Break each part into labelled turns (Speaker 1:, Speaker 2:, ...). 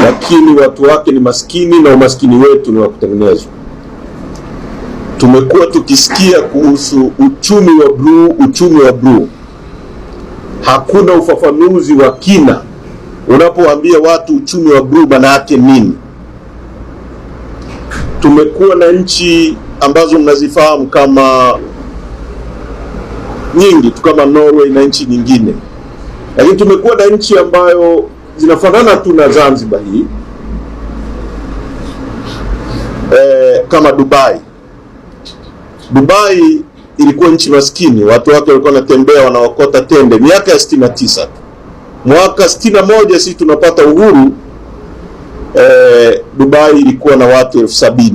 Speaker 1: lakini watu wake ni maskini na umaskini wetu ni wa kutengenezwa. Tumekuwa tukisikia kuhusu uchumi wa bluu. Hakuna ufafanuzi wa kina unapoambia watu uchumi wa bluu maana yake nini. Tumekuwa na nchi ambazo mnazifahamu kama nyingi tu kama Norway na nchi nyingine, lakini tumekuwa na nchi ambayo zinafanana tu na Zanzibar hii kama Dubai. Dubai ilikuwa nchi maskini, watu wake walikuwa wanatembea wanaokota tende miaka ya 69. Mwaka 61 sisi tunapata uhuru, Dubai ilikuwa na watu 70,000.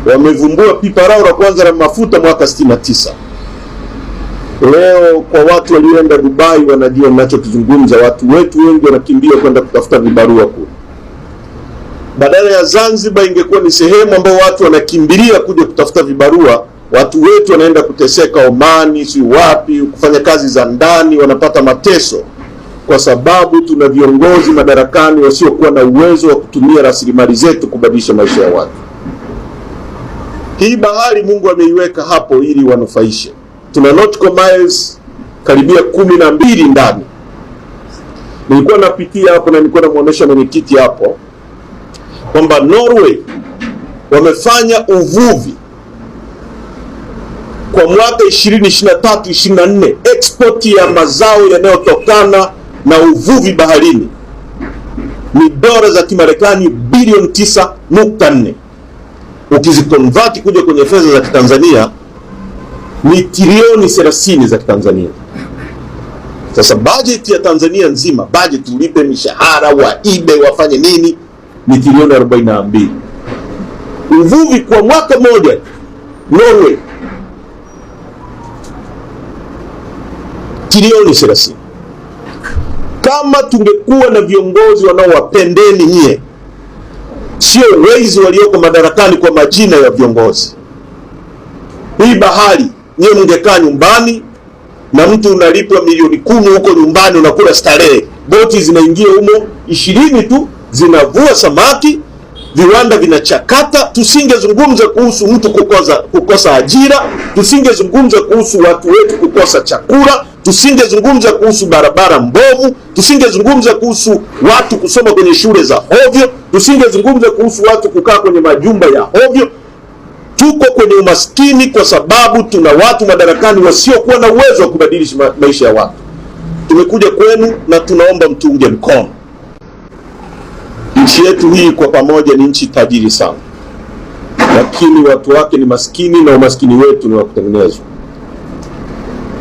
Speaker 1: Wamevumbua pipa lao la kwanza la mafuta mwaka 69. Leo kwa watu walioenda Dubai wanajua ninachokizungumza. Watu wetu wengi wanakimbia kwenda kutafuta vibarua kule. Badala ya Zanzibar ingekuwa ni sehemu ambayo watu wanakimbilia kuja kutafuta vibarua, watu wetu wanaenda kuteseka Omani, si wapi, kufanya kazi za ndani, wanapata mateso kwa sababu tuna viongozi madarakani wasiokuwa na uwezo wa kutumia rasilimali zetu kubadilisha maisha ya watu. Hii bahari Mungu ameiweka hapo ili wanufaishe. Tuna nautical miles karibia 12 ndani. Nilikuwa napitia hapo na nilikuwa namuonesha mwenyekiti hapo kwamba Norway wamefanya uvuvi kwa mwaka 2023-24, export ya mazao yanayotokana na uvuvi baharini ni dola za Kimarekani bilioni 9.4. Ukizikonvert kuja kwenye fedha za Kitanzania ni trilioni 30 za Kitanzania. Sasa budget ya Tanzania nzima, budget ulipe mishahara, waibe, wafanye nini, ni trilioni 42. Uvuvi kwa mwaka moja Norway trilioni 30. Kama tungekuwa na viongozi wanaowapendeni nyie, sio wezi walioko madarakani kwa majina ya viongozi, hii bahari nyie mngekaa nyumbani na mtu unalipwa milioni 10 huko nyumbani, unakula starehe, boti zinaingia humo 20 tu zinavua samaki, viwanda vinachakata. Tusingezungumza kuhusu mtu kukosa ajira, tusingezungumza kuhusu watu wetu kukosa chakula, tusingezungumza kuhusu barabara mbovu, tusingezungumza kuhusu watu kusoma kwenye shule za hovyo, tusingezungumza kuhusu watu kukaa kwenye majumba ya hovyo. Tuko kwenye umaskini kwa sababu tuna watu madarakani wasiokuwa na uwezo wa kubadilisha maisha ya watu. Tumekuja kwenu na tunaomba mtuunge mkono. Nchi yetu hii kwa pamoja ni nchi tajiri sana, lakini watu wake ni maskini na umaskini wetu ni wa kutengenezwa.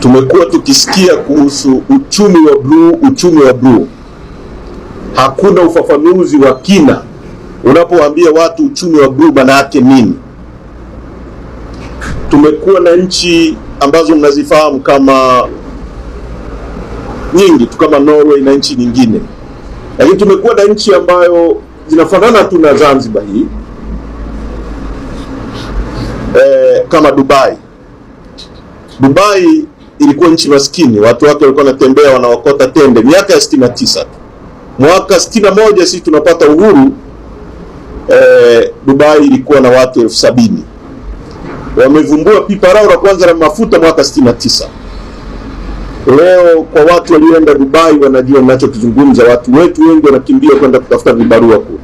Speaker 1: Tumekuwa tukisikia kuhusu uchumi wa bluu. Hakuna ufafanuzi wa kina unapoambia watu uchumi wa bluu maana yake nini. Tumekuwa na nchi ambazo mnazifahamu kama nyingi tu kama Norway na nchi nyingine, lakini tumekuwa na nchi ambayo zinafanana tu na Zanzibar hii kama Dubai. Dubai ilikuwa nchi maskini, watu wake walikuwa wanatembea wanaokota tende miaka ya 69. Mwaka 61 sisi tunapata uhuru, Dubai ilikuwa na watu 70,000. Wamevumbua pipa lao la kwanza la mafuta mwaka 69. Leo kwa watu walioenda Dubai wanajua ninachokizungumza. Watu wetu wengi wanakimbia kwenda kutafuta vibarua kule.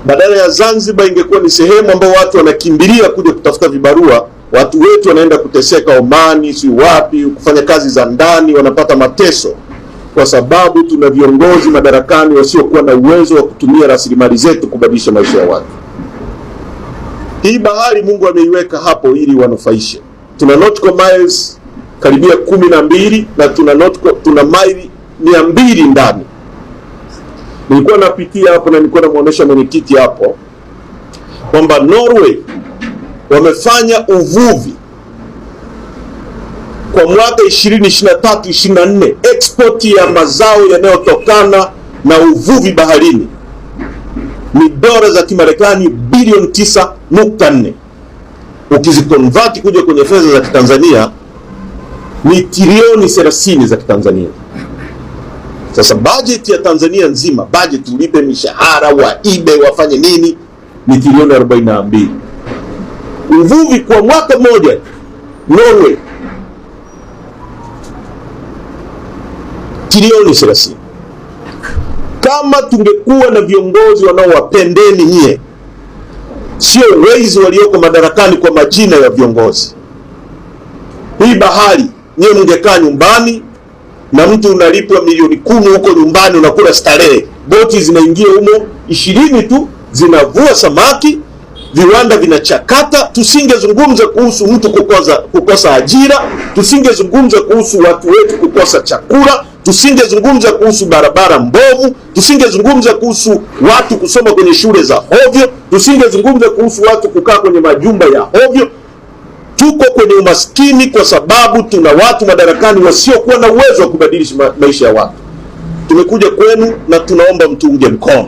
Speaker 1: Badala ya Zanzibar ingekuwa ni sehemu ambayo watu wanakimbilia kuja kutafuta vibarua, watu wetu wanaenda kuteseka Omani, si wapi, kufanya kazi za ndani, wanapata mateso kwa sababu tuna viongozi madarakani wasiokuwa na uwezo wa kutumia rasilimali zetu kubadilisha maisha ya watu. Hii bahari Mungu ameiweka hapo ili wanufaishe. Tuna nautical miles karibia 12 na tuna maili 200 ndani. Nilikuwa napitia hapo na nilikuwa namuonesha mwenyekiti hapo kwamba Norway wamefanya uvuvi kwa mwaka 2023-24, export ya mazao yanayotokana na uvuvi baharini ni dola za Kimarekani bilioni 9.4. Ukizikonvert kuja kwenye fedha za Kitanzania ni trilioni 30 za Kitanzania. Sasa bajeti ya Tanzania nzima, bajeti ulipe mishahara, waibe, wafanye nini, ni trilioni 42. Uvuvi kwa mwaka mmoja Norway trilioni 30. Kama tungekuwa na viongozi wanaowapendeni nyie, sio wezi walioko madarakani kwa majina ya viongozi, hii bahari nyie mngekaa nyumbani na mtu unalipwa milioni 10 huko nyumbani, unakula starehe, boti zinaingia humo 20 tu zinavua samaki, viwanda vinachakata. Tusingezungumza kuhusu mtu kukosa ajira, tusingezungumza kuhusu watu wetu kukosa chakula, tusingezungumza kuhusu barabara mbovu, tusingezungumza kuhusu watu kusoma kwenye shule za hovyo, tusingezungumza kuhusu watu kukaa kwenye majumba ya hovyo. Tuko kwenye umaskini kwa sababu tuna watu madarakani wasiokuwa na uwezo wa kubadilisha maisha ya watu. Tumekuja kwenu na tunaomba mtuunge mkono.